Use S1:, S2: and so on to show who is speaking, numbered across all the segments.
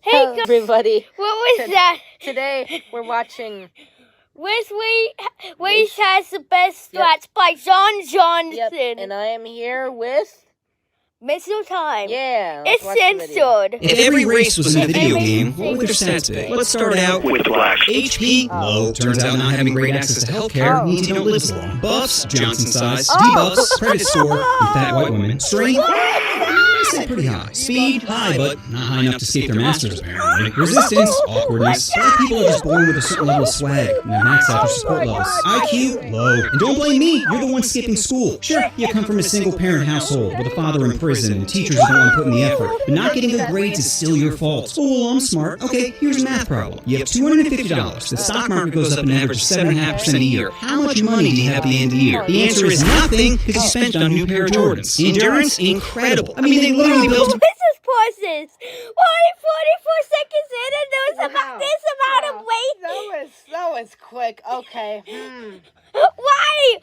S1: Hey,
S2: everybody.
S1: What was that?
S2: Today we're watching
S1: Wish has the best stats by John Johnson.
S2: Yep, and I am here with
S1: Missile Time.
S2: Yeah.
S1: It's censored.
S3: If every race was in a video game, what would their stats be? Let's start out with black. HP, low. Turns out not having great access to healthcare means you don't live as long. Buffs, Johnson size. Debuffs, credit score, and fat white women. Strength, say pretty high. Speed, high, but not high enough to escape their masters, apparently. Resistance, awkwardness. Black people are just born with a certain level of swag, and they max out their support levels. IQ, low. And don't blame me, you're the one skipping school. Sure, you come from a single-parent household with a father in prison and teachers who don't want to put in the effort, but not getting good grades is still your fault. Oh, I'm smart. Okay, here's a math problem. You have $250. The stock market goes up an average of 7.5% a year. How much money do you have at the end of the year? The answer is nothing, because you spent it on a new pair of Jordans. Endurance, incredible. I mean, they literally built a
S1: Business pauses. Only 44 seconds in, and there was about this amount of weight.
S2: That was quick. Okay.
S1: Why?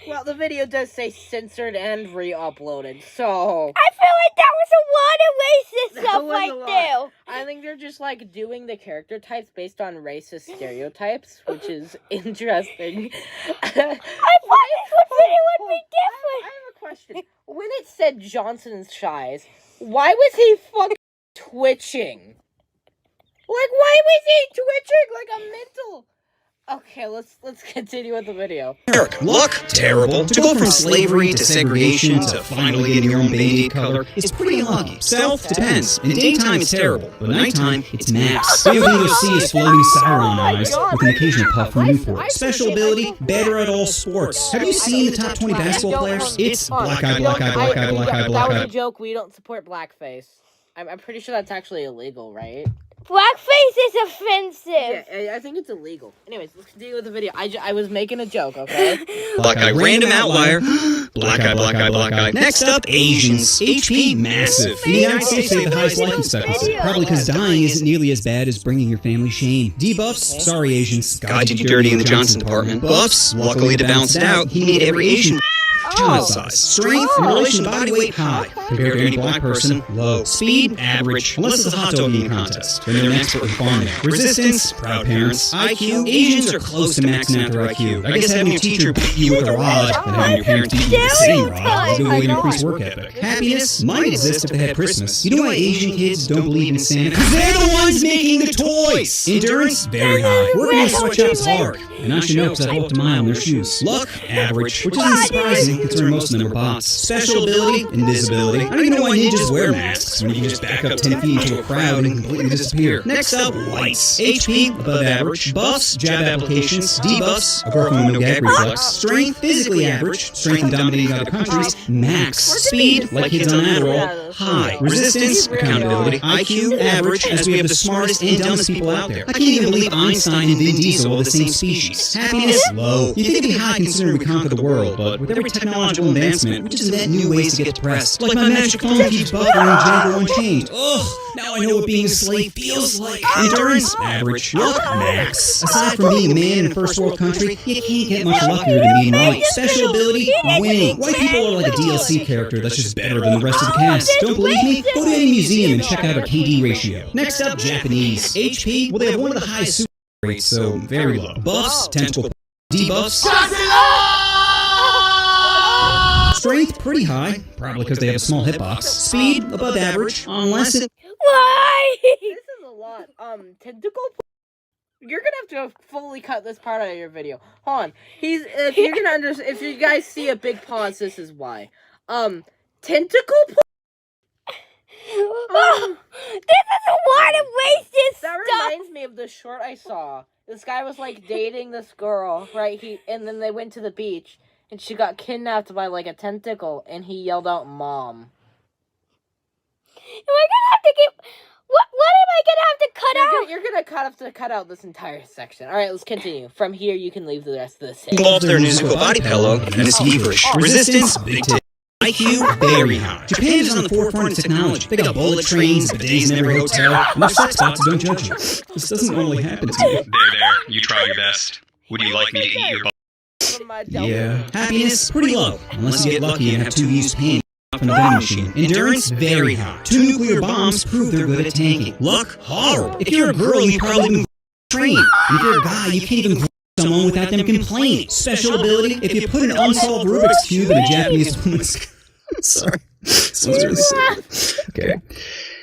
S2: Well, the video does say censored and re-uploaded, so
S1: I feel like that was a lot of racist
S2: That
S1: stuff
S2: was a
S1: right
S2: lot.
S1: there.
S2: I think they're just like doing the character types based on racist stereotypes, which is interesting.
S1: I thought this video would be different.
S2: I have a question. When it said Johnson's Shies, why was he fucking twitching? Like, why was he twitching like a mental? Okay, let's continue with the video.
S3: luck, terrible. To go from slavery to segregation to finally getting your own Band-Aid color is pretty unlucky. Self depends. In daytime, it's terrible, but nighttime, it's max. The only thing you'll see is floating Sauron eyes with an occasional puff from Newport. Special ability, better at all sports. Have you seen the top 20 basketball players? It's black eye, black eye, black eye, black eye, black
S2: That was
S3: eye.
S2: a joke. We don't support blackface. I'm pretty sure that's actually illegal, right?
S1: Blackface is offensive.
S2: Yeah, I think it's illegal. Anyways, let's continue with the video. I was making a joke, okay?
S3: Black eye, random outlier. Black eye, black eye, black eye. Next up, Asians. HP, massive. In the United States, they have the highest life expectancy. Probably because dying isn't nearly as bad as bringing your family shame. Debuffs, sorry Asians. God did you dirty in the Johnson department. Buffs, luckily to balance it out, he made every Asian child size. Strength in relation to body weight, high. Compared to any black person, low. Speed, average. Unless it's a hot dog eating contest. Then they're an expert in farming. Resistance, proud parents. IQ, Asians are close to maxing out their IQ. I guess having your teacher beat you with a rod and having your parents beat you with the same rod is a good way to increase work ethic. Happiness might exist if they had Christmas. You know why Asian kids don't believe in Santa? Because they're the ones making the toys! Endurance, very high. Working in a sweatshop is hard. And I should know because I walked a mile in their shoes. Luck, average. Which isn't surprising considering most of them are bots. Special ability, invisibility. I don't even know why ninjas wear masks when you can just back up 10 feet into a crowd and completely disappear. Next up, whites. HP, above average. Buffs, jab applications. Debuffs, a girl from no gag reflex. Strength, physically average. Strength in dominating other countries. Max. Speed, like kids on Adderall. High. Resistance, accountability. IQ, average, as we have the smartest and dumbest people out there. I can't even believe Einstein and Vin Diesel are the same species. Happiness, low. You'd think it'd be high considering we conquer the world, but with every technological advancement, we just invent new ways to get depressed. Like my magic phone keeps buffering Django Unchained. Ugh, now I know what being a slave feels like. Endurance, average. Luck, max. Aside from being a man in a first world country, you can't get much luckier than being right. Special ability, winning. White people are like a DLC character that's just better than the rest of the cast. Don't believe me? Go to any museum and check out our KD ratio. Next up, Japanese. HP, well they have one of the highest super rates, so very low. Buffs, tentacle, debuffs. Strength, pretty high, probably because they have a small hitbox. Speed, above average, unless it...
S1: Why?
S2: This is a lot. Tentacle. You're gonna have to fully cut this part out of your video. Hold on. If you're gonna understand, if you guys see a big pause, this is why. Tentacle.
S1: This is a lot of racist
S2: That
S1: stuff.
S2: reminds me of the short I saw. This guy was like dating this girl, right? And then they went to the beach, and she got kidnapped by like a tentacle, and he yelled out "Mom."
S1: Am I gonna have to get... What am I gonna have to cut out?
S2: You're gonna have to cut out this entire section. All right, let's continue. From here, you can leave the rest of this.
S3: Involves their musical body pillow, and it's feverish. Resistance, big tip. IQ, very high. Japan is on the forefront of technology. They got bullet trains, bidets in every hotel, and their sex bots don't judge you. This doesn't normally happen to me.
S4: There. You try your best. Would you like me to eat your butt?
S3: Yeah. Happiness, pretty low. Unless you get lucky and have two used hands. from the vending machine. Endurance, very high. 2 nuclear bombs prove they're good at tanking. Luck, horrible. If you're a girl, you've probably been trained. And if you're a guy, you can't even someone without them complaining. Special ability, if you put an unsolved Rubik's Cube in a Japanese woman's... Sorry. Someone's really sick. Okay.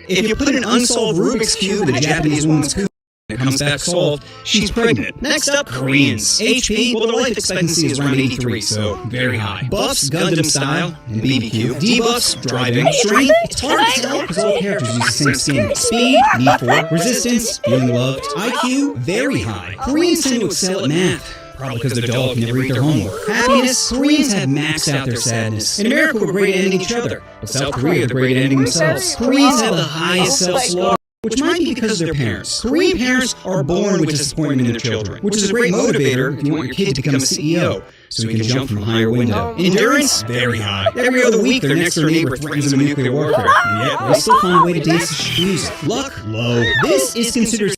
S3: If you put an unsolved Rubik's Cube in a Japanese woman's cube, and it comes back solved, she's pregnant. Next up, Koreans. HP, well, their life expectancy is around 83, so very high. Buffs, Gundam style, and BBQ. Debuffs, driving. Strength, it's hard to tell because all characters use the same skin. Speed, need for. Resistance, feeling loved. IQ, very high. Koreans tend to excel at math. Probably because their dog can never eat their homework. Happiness, Koreans have maxed out their sadness. In America, we're great at ending each other. But South Korea, they're great at ending themselves. Koreans have the highest self-slaughter, which might be because of their parents. Korean parents are born with disappointment in their children, which is a great motivator if you want your kid to become a CEO, so he can jump from a higher window. Endurance, very high. Every other week, their next door neighbor threatens them with nuclear warfare, and yet they still find a way to dance to music. Luck, low. This is considered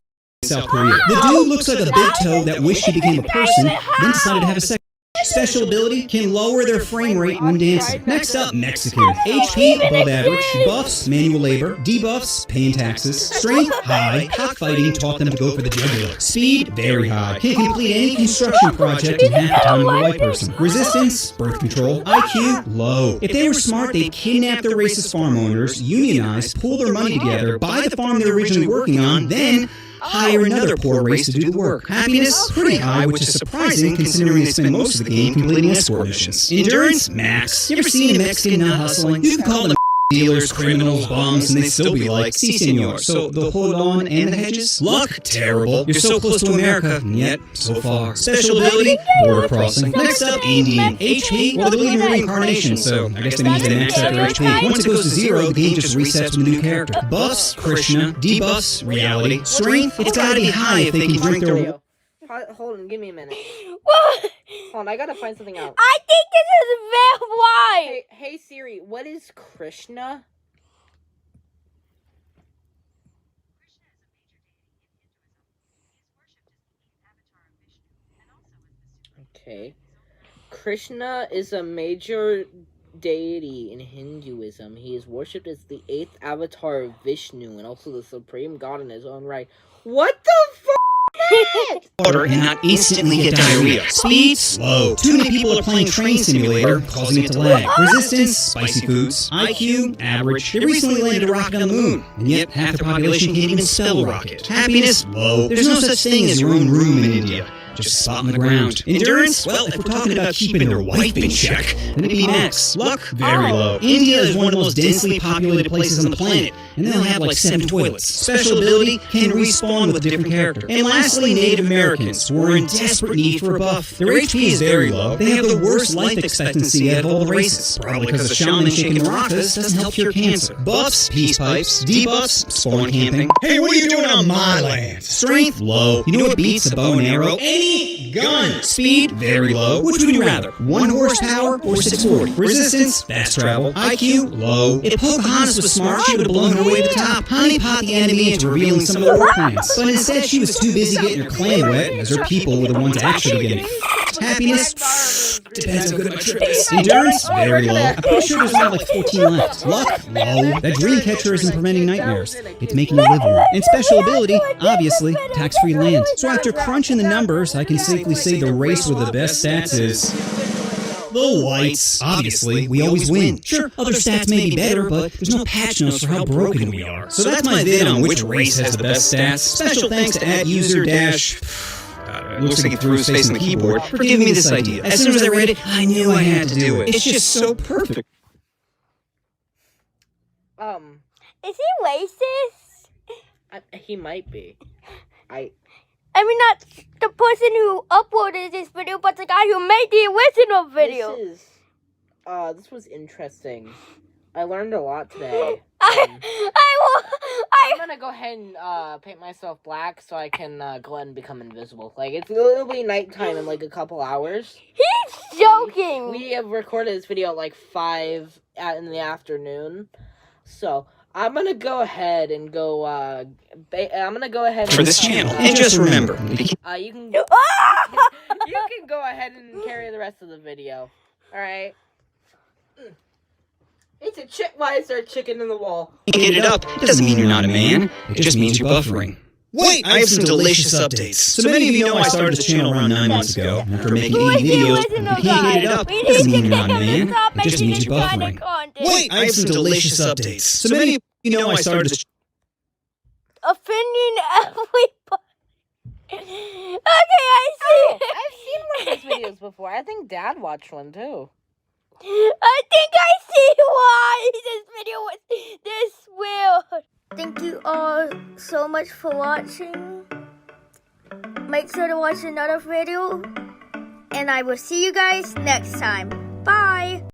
S3: South Korea. The dude looks like a big toe that wished he became a person, then decided to have a second. Special ability can lower their frame rate when dancing. Next up, Mexican. HP, above average. Buffs, manual labor. Debuffs, paying taxes. Strength, high. Cockfighting taught them to go for the jugular. Speed, very high. Can complete any construction project in half the time of a white person. Resistance, birth control. IQ, low. If they were smart, they'd kidnap their racist farm owners, unionize, pull their money together, buy the farm they were originally working on, then hire another poor race to do the work. Happiness, pretty high, which is surprising considering they spend most of the game completing escort missions. Endurance, max. You ever seen a Mexican not hustling? You can call them dealers, criminals, bums, and they'd still be like, si, senor. So they'll hold on and the hedges? Luck, terrible. You're so close to America, and yet, so far. Special ability, border crossing. Next up, Indian. HP, well, they believe in reincarnation, so I guess that means they max out their HP. Once it goes to 0, the game just resets with a new character. Buffs, Krishna. Debuffs, reality. Strength, it's gotta be high if they can drink their...
S2: Hold on, give me a minute.
S1: What?
S2: Hold on, I gotta find something out.
S1: I think this is very wide.
S2: Hey Siri, what is Krishna? Okay. Krishna is a major deity in Hinduism. He is worshipped as the 8th avatar of Vishnu and also the supreme god in his own right. What the fuck?
S3: Water and not instantly get diarrhea. Speed, slow. Too many people are playing Train Simulator, causing it to lag. Resistance, spicy foods. IQ, average. They recently landed a rocket on the moon, and yet half the population can't even spell rocket. Happiness, low. There's no such thing as your own room in India. Just a spot on the ground. Endurance? Well, if we're talking about keeping their wife in check, then it'd be max. Luck? Very low. India is one of the most densely populated places on the planet, and they'll have like 7 toilets. Special ability can respawn with a different character. And lastly, Native Americans, who are in desperate need for a buff. Their HP is very low. They have the worst life expectancy out of all the races, probably because the shaman shaking maracas doesn't help cure cancer. Buffs, peace pipes. Debuffs, spawn camping. Hey, what are you doing on my land? Strength, low. You know what beats a bow and arrow? Any gun. Speed, very low. Which would you rather? 1 horsepower or 640? Resistance, fast travel. IQ, low. If Pocahontas was smart, she would have blown her way to the top. Honey pot the enemy into revealing some of their war plans. But instead, she was too busy getting her clan wet, as her people were the ones actually getting Happiness? Depends how good my trip is. Endurance? Very low. I'm pretty sure there's only like 14 left. Luck? Low. That dream catcher isn't preventing nightmares. It's making you live more. And special ability? Obviously, tax-free land. So after crunching the numbers, I can safely say the race with the best stats is... the whites. Obviously, we always win. Sure, other stats may be better, but there's no patch notes for how broken we are. So that's my vid on which race has the best stats. Special thanks to @user dash... It looks like he threw his face on the keyboard for giving me this idea. As soon as I read it, I knew I had to do it. It's just so perfect.
S1: Is he racist?
S2: He might be.
S1: I mean, not the person who uploaded this video, but the guy who made the original video.
S2: This was interesting. I learned a lot today.
S1: I'm
S2: gonna go ahead and paint myself black so I can go ahead and become invisible. Like, it'll be nighttime in like a couple hours.
S1: He's joking.
S2: We have recorded this video at like 5 in the afternoon. So, I'm gonna go ahead and go, I'm gonna go ahead and...
S3: For this channel. And just remember...
S2: you can go ahead and carry the rest of the video. Alright? It's a chick. Why is there a chicken in the wall?
S3: Hit it up. It doesn't mean you're not a man. It just means you're buffering. Wait, I have some delicious updates. So many of you know I started this channel around 9 months ago. After making 80 videos, you can't hit it up. It doesn't mean you're not a man. It just means you're buffering. Wait, I have some delicious updates. So many of you know I started this.
S1: Offending everybody. Okay, I see.
S2: I've seen one of those videos before. I think Dad watched one too.
S1: I think I see why this video was this weird. Thank you all so much for watching. Make sure to watch another video. And I will see you guys next time.